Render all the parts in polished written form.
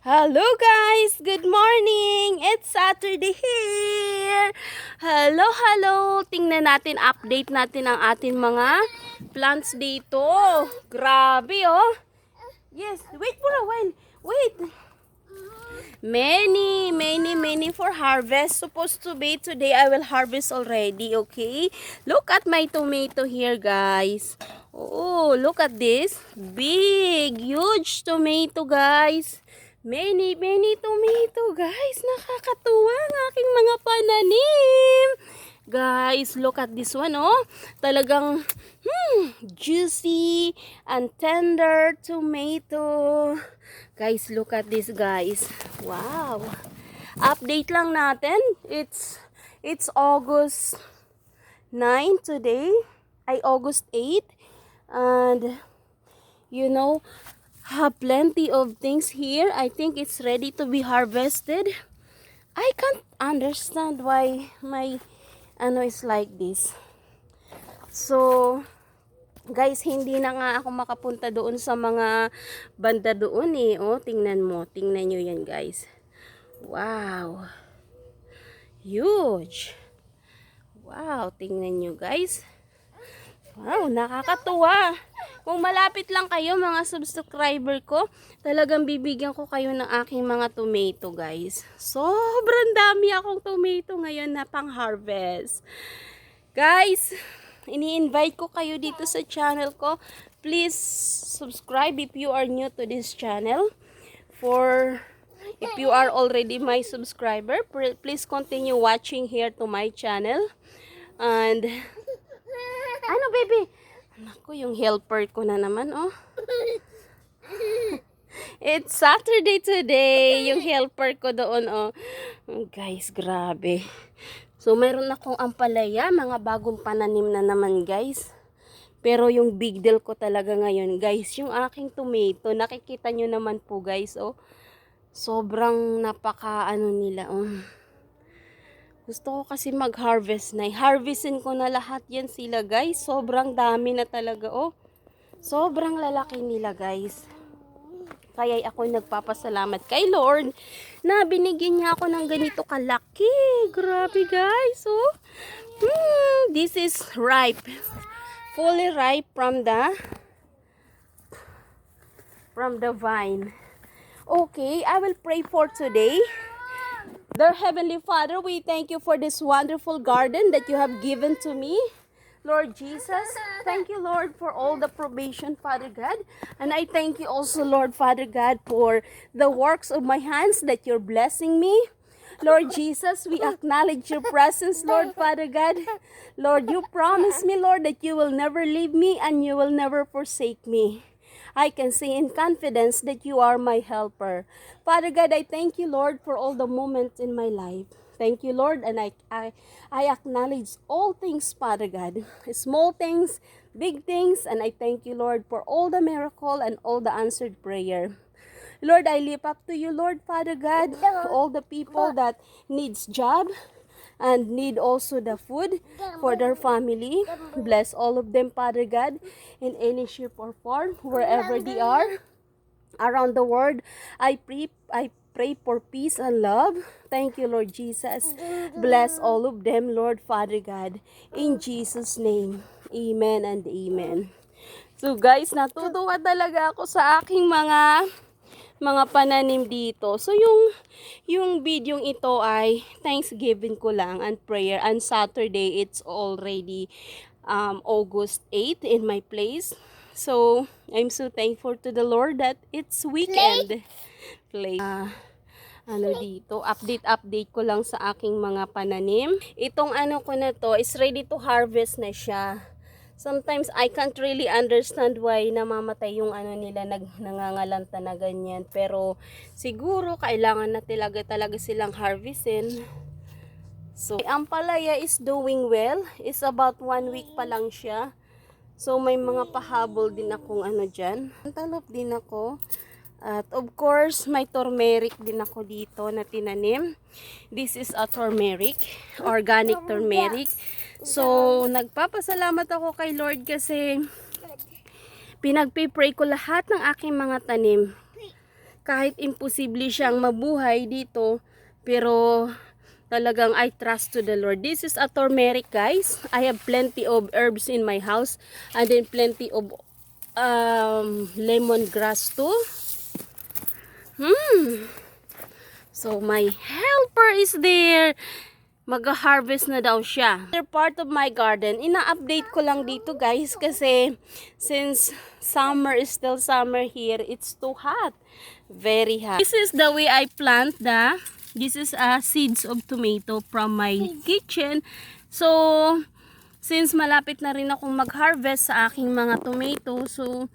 Hello guys! Good morning! It's Saturday here! Hello! Tingnan natin, update natin ang ating mga plants dito. Grabe oh! Yes, wait for a while. Wait! Many for harvest. Supposed to be today, I will harvest already, okay? Look at my tomato here guys. Oh, look at this. Big, huge tomato guys. Many tomato guys. Nakakatuwa ang aking mga pananim. Guys, look at this one oh. Talagang juicy and tender tomato. Guys, look at this guys. Wow. Update lang natin. It's August 9 today. August 8. And you know, have plenty of things here. I think it's ready to be harvested. I can't understand why my is like this. So, guys, hindi na nga ako makapunta doon sa mga banda doon eh. Oh, tingnan mo. Tingnan nyo yan, guys. Wow. Huge. Wow, tingnan nyo, guys. Wow, nakakatuwa. Kung malapit lang kayo, mga subscriber ko, talagang bibigyan ko kayo ng aking mga tomato, guys. Sobrang dami akong tomato ngayon na pang-harvest. Guys, ini-invite ko kayo dito sa channel ko. Please subscribe if you are new to this channel. If you are already my subscriber, please continue watching here to my channel. And ano baby? Naku, yung helper ko na naman oh. It's Saturday today. Yung helper ko doon oh. Guys, grabe. So, mayroon akong ampalaya, mga bagong pananim na naman guys. Pero yung big deal ko talaga ngayon guys, yung aking tomato, nakikita nyo naman po guys, oh. Sobrang napaka nila, oh. Gusto ko kasi mag-harvest na. Harvestin ko na lahat yan sila guys. Sobrang dami na talaga, oh. Sobrang lalaki nila guys. Kaya ako nagpapasalamat kay Lord na binigyan niya ako ng ganito kalaki. Grabe guys, oh. This is ripe. Fully ripe from the vine. Okay, I will pray for today. Dear Heavenly Father, we thank you for this wonderful garden that you have given to me. Lord Jesus, thank you, Lord, for all the provision, Father God. And I thank you also, Lord, Father God, for the works of my hands that you're blessing me. Lord Jesus, we acknowledge your presence, Lord, Father God. Lord, you promise me, Lord, that you will never leave me and you will never forsake me. I can say in confidence that you are my helper. Father God, I thank you, Lord, for all the moments in my life. Thank you, Lord, and I acknowledge all things, Father God. Small things, big things, and I thank you, Lord, for all the miracle and all the answered prayer. Lord, I lift up to you, Lord, Father God, all the people that needs job and need also the food for their family. Bless all of them, Father God, in any shape or form, wherever they are around the world. I pray for peace and love. Thank you, Lord Jesus. Bless all of them, Lord, Father God, in Jesus' name. Amen and amen. So guys, natutuwa talaga ako sa aking mga pananim dito. So yung video ito ay Thanksgiving ko lang and prayer, and Saturday it's already August 8 in my place. So I'm so thankful to the Lord that it's weekend. Dito, update ko lang sa aking mga pananim. Itong ko na to is ready to harvest na siya. Sometimes I can't really understand why namamatay yung nila, nangangalanta na ganyan. Pero siguro kailangan na talaga silang harvestin. So, ang palaya is doing well. It's about 1 week pa lang siya. So, may mga pahabol din akong dyan. Antelope din ako. At of course, may turmeric din ako dito na tinanim. This is a turmeric, organic turmeric. So, nagpapasalamat ako kay Lord kasi pinagpipray ko lahat ng aking mga tanim. kahit imposible siyang mabuhay dito, pero talagang I trust to the Lord. This is a turmeric, guys. I have plenty of herbs in my house, and then plenty of lemongrass too. So my helper is there. Mag-harvest na daw siya. They're part of my garden. Ina-update ko lang dito, guys, kasi since summer is still summer here, it's too hot. Very hot. This is the way I plant this is seeds of tomato from my kitchen. So since malapit na rin akong mag-harvest sa aking mga tomato, so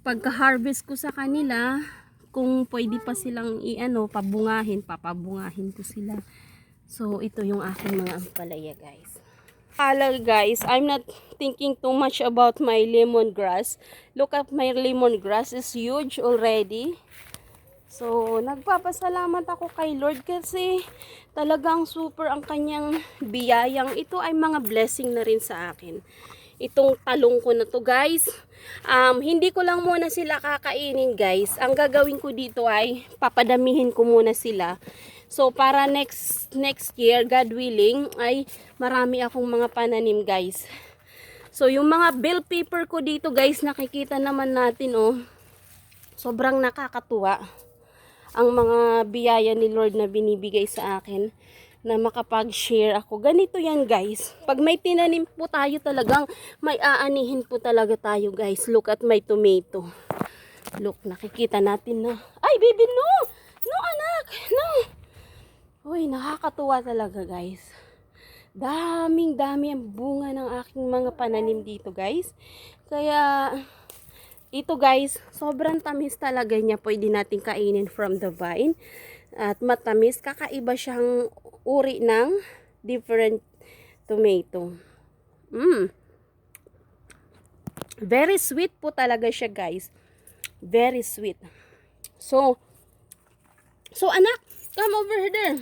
pagka-harvest ko sa kanila, kung pwede pa silang papabungahin ko sila. So, ito yung aking mga ampalaya, guys. Guys, I'm not thinking too much about my lemongrass. Look at my lemongrass, is huge already. So, nagpapasalamat ako kay Lord kasi talagang super ang kanyang biyayang. Ito ay mga blessing na rin sa akin. Itong talong ko na to, guys. Hindi ko lang muna sila kakainin, guys. Ang gagawin ko dito ay papadamihin ko muna sila. So, para next year, God willing, ay marami akong mga pananim, guys. So, yung mga bell pepper ko dito, guys, nakikita naman natin, oh. Sobrang nakakatuwa ang mga biyaya ni Lord na binibigay sa akin na makapag-share ako. Ganito yan, guys. Pag may tinanim po tayo talagang, may aanihin po talaga tayo, guys. Look at my tomato. Look, nakikita natin na. Ay, baby, no! No, anak! No! Uy, nakakatuwa talaga, guys. Daming-dami ang bunga ng aking mga pananim dito, guys. Kaya, ito, guys, sobrang tamis talaga niya. Pwede natin kainin from the vine. At matamis, kakaiba siyang uri ng different tomato. Very sweet po talaga siya, guys. Very sweet. So anak, come over there.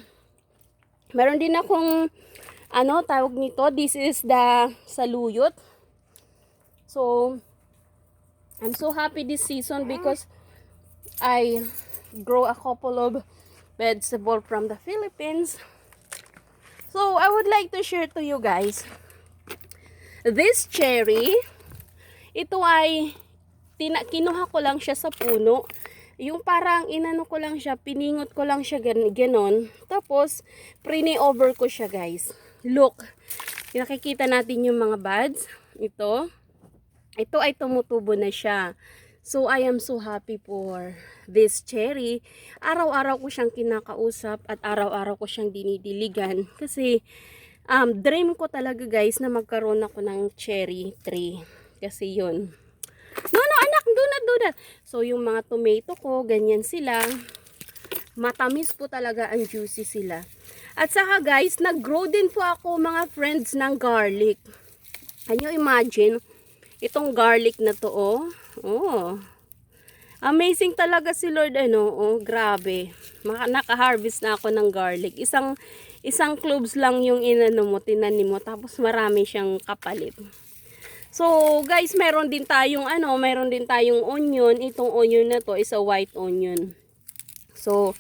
Meron din akong tawag nito. This is the saluyot. So I'm so happy this season because I grow a couple of vegetable from the Philippines. So I would like to share to you guys this cherry. Ito ay kinuha ko lang siya sa puno. Yung parang inano ko lang siya, piningot ko lang siya ganon. Tapos prine-over ko siya, guys. Look, nakikita natin yung mga buds. Ito ay tumutubo na siya. So I am so happy for this cherry. Araw-araw ko siyang kinakausap at araw-araw ko siyang dinidiligan. Kasi dream ko talaga, guys, na magkaroon ako ng cherry tree. Kasi yun. No, anak, do not. So, yung mga tomato ko, ganyan sila. Matamis po talaga, ang juicy sila. At saka, guys, nag-grow din po ako, mga friends, ng garlic. Can you imagine? Itong garlic na to, oh. Amazing talaga si Lord, grabe. Naka-harvest na ako ng garlic. Isang cloves lang yung tinanim mo, tapos marami siyang kapalit. So, guys, meron din tayong onion. Itong onion na to is a white onion. So,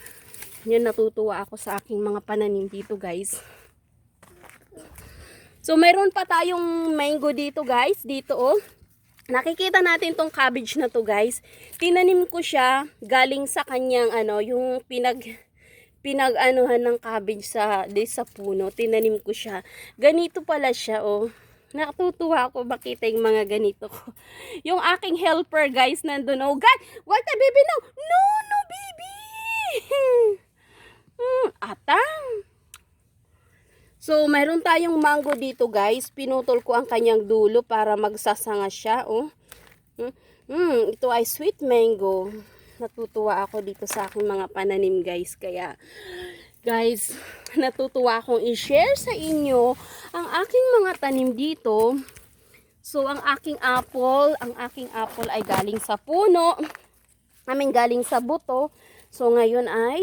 yun, natutuwa ako sa aking mga pananim dito, guys. So, meron pa tayong mango dito, guys. Dito, oh. Nakikita natin tong cabbage na to, guys. Tinanim ko siya galing sa kanyang yung pinag-anuhan ng cabbage sa puno. Tinanim ko siya. Ganito pala siya, oh. Natutuwa ako makita yung mga ganito ko. Yung aking helper, guys, nandun. Oh, God! What the baby? No, baby! Atang! So, mayroon tayong mango dito, guys. Pinutol ko ang kanyang dulo para magsasanga siya, oh. Ito ay sweet mango. Natutuwa ako dito sa aking mga pananim, guys. Kaya, guys, natutuwa akong i-share sa inyo ang aking mga tanim dito. So, ang aking apple ay galing sa puno. Galing sa buto. So, ngayon ay,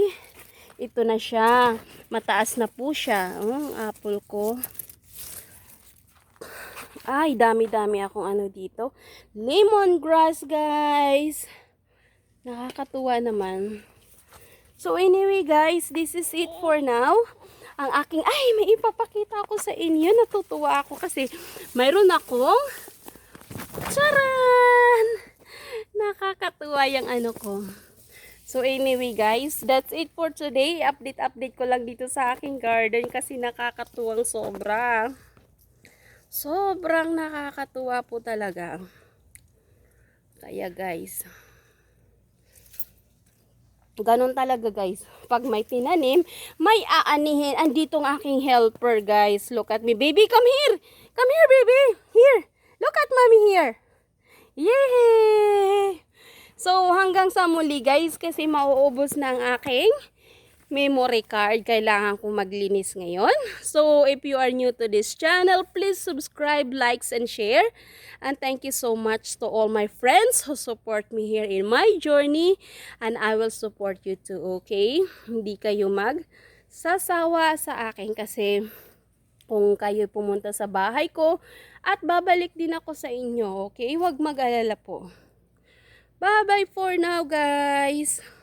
ito na siya. Mataas na po siya. Ang apple ko. Ay, dami-dami akong dito. Lemongrass, guys. Nakakatuwa naman. So anyway guys, this is it for now. Ang aking, ay may ipapakita ako sa inyo. Natutuwa ako kasi mayroon akong, charan! Nakakatuwa yung ano ko. So anyway guys, that's it for today. Update ko lang dito sa aking garden kasi nakakatuwang sobra. Sobrang nakakatuwa po talaga. Kaya guys, ganun talaga guys. Pag may tinanim, may aanihin. Andito ang aking helper guys. Look at me. Baby, come here. Come here baby. Here. Look at mommy here. Yay! So hanggang sa muli guys kasi mauubos na ang aking memory card. Kailangan kong maglinis ngayon. So, if you are new to this channel, please subscribe, likes, and share. And thank you so much to all my friends who support me here in my journey. And I will support you too, okay? Hindi kayo magsasawa sa akin kasi kung kayo pumunta sa bahay ko at babalik din ako sa inyo, okay? Huwag mag-alala po. Bye-bye for now, guys!